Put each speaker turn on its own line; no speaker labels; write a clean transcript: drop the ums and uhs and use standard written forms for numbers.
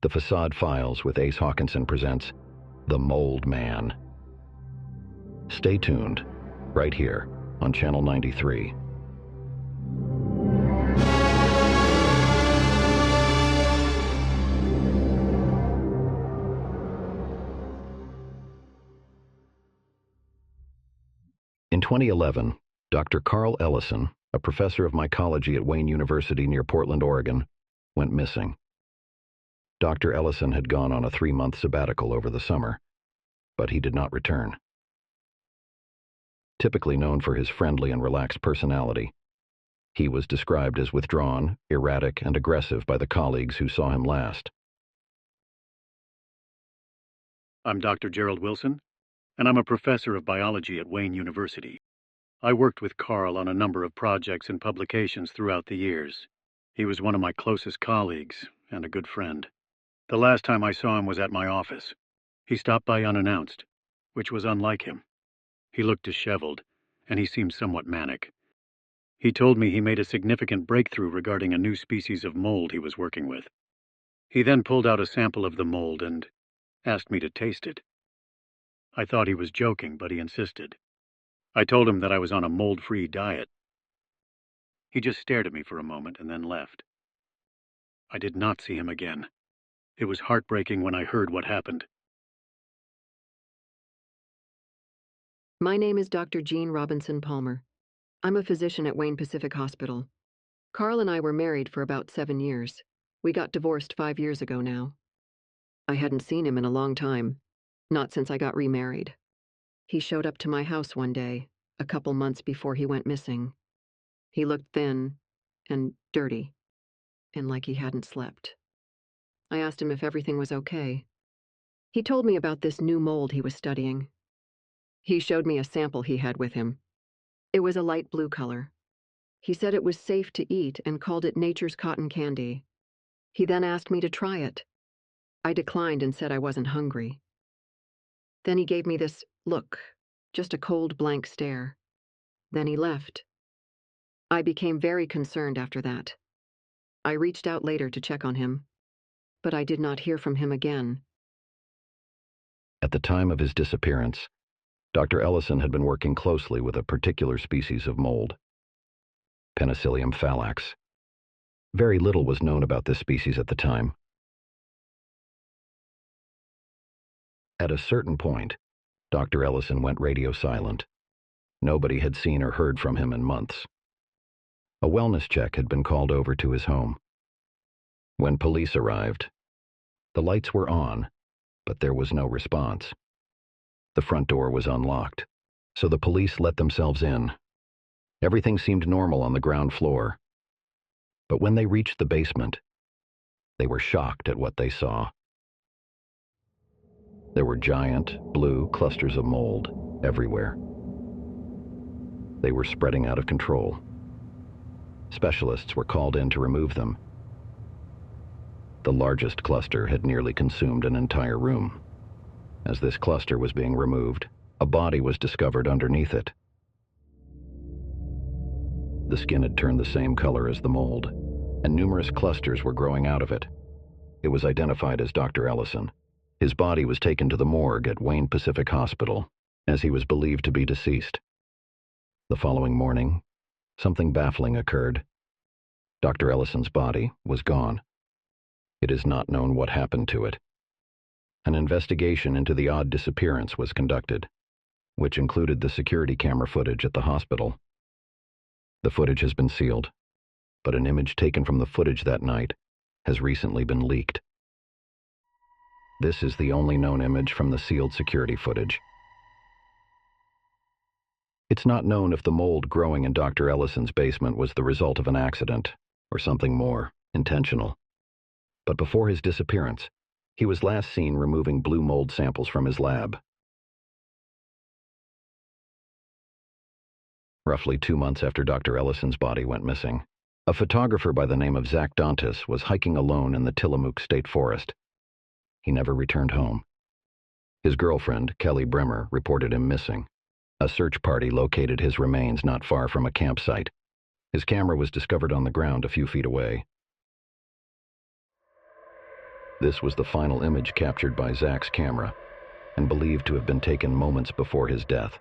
The Facade Files with Ace Hawkinson presents The Mold Man. Stay tuned, right here on Channel 93. In 2011, Dr. Carl Ellison, a professor of mycology at Wayne University near Portland, Oregon, went missing. Dr. Ellison had gone on a 3-month sabbatical over the summer, but he did not return. Typically known for his friendly and relaxed personality, he was described as withdrawn, erratic, and aggressive by the colleagues who saw him last.
I'm Dr. Gerald Wilson, and I'm a professor of biology at Wayne University. I worked with Carl on a number of projects and publications throughout the years. He was one of my closest colleagues and a good friend. The last time I saw him was at my office. He stopped by unannounced, which was unlike him. He looked disheveled, and he seemed somewhat manic. He told me he made a significant breakthrough regarding a new species of mold he was working with. He then pulled out a sample of the mold and asked me to taste it. I thought he was joking, but he insisted. I told him that I was on a mold-free diet. He just stared at me for a moment and then left. I did not see him again. It was heartbreaking when I heard what happened.
My name is Dr. Jean Robinson Palmer. I'm a physician at Wayne Pacific Hospital. Carl and I were married for about 7 years. We got divorced 5 years ago now. I hadn't seen him in a long time, not since I got remarried. He showed up to my house one day, a couple months before he went missing. He looked thin and dirty, and like he hadn't slept. I asked him if everything was okay. He told me about this new mold he was studying. He showed me a sample he had with him. It was a light blue color. He said it was safe to eat and called it nature's cotton candy. He then asked me to try it. I declined and said I wasn't hungry. Then he gave me this look, just a cold blank stare. Then he left. I became very concerned after that. I reached out later to check on him, but I did not hear from him again.
At the time of his disappearance, Dr. Ellison had been working closely with a particular species of mold, Penicillium phalax. Very little was known about this species at the time. At a certain point, Dr. Ellison went radio silent. Nobody had seen or heard from him in months. A wellness check had been called over to his home. When police arrived, the lights were on, but there was no response. The front door was unlocked, so the police let themselves in. Everything seemed normal on the ground floor. But when they reached the basement, they were shocked at what they saw. There were giant, blue clusters of mold everywhere. They were spreading out of control. Specialists were called in to remove them. The largest cluster had nearly consumed an entire room. As this cluster was being removed, a body was discovered underneath it. The skin had turned the same color as the mold, and numerous clusters were growing out of it. It was identified as Dr. Ellison. His body was taken to the morgue at Wayne Pacific Hospital, as he was believed to be deceased. The following morning, something baffling occurred. Dr. Ellison's body was gone. It is not known what happened to it. An investigation into the odd disappearance was conducted, which included the security camera footage at the hospital. The footage has been sealed, but an image taken from the footage that night has recently been leaked. This is the only known image from the sealed security footage. It's not known if the mold growing in Dr. Ellison's basement was the result of an accident or something more intentional. But before his disappearance, he was last seen removing blue mold samples from his lab. Roughly 2 months after Dr. Ellison's body went missing, a photographer by the name of Zach Dantas was hiking alone in the Tillamook State Forest. He never returned home. His girlfriend, Kelly Bremer, reported him missing. A search party located his remains not far from a campsite. His camera was discovered on the ground a few feet away. This was the final image captured by Zach's camera, and believed to have been taken moments before his death.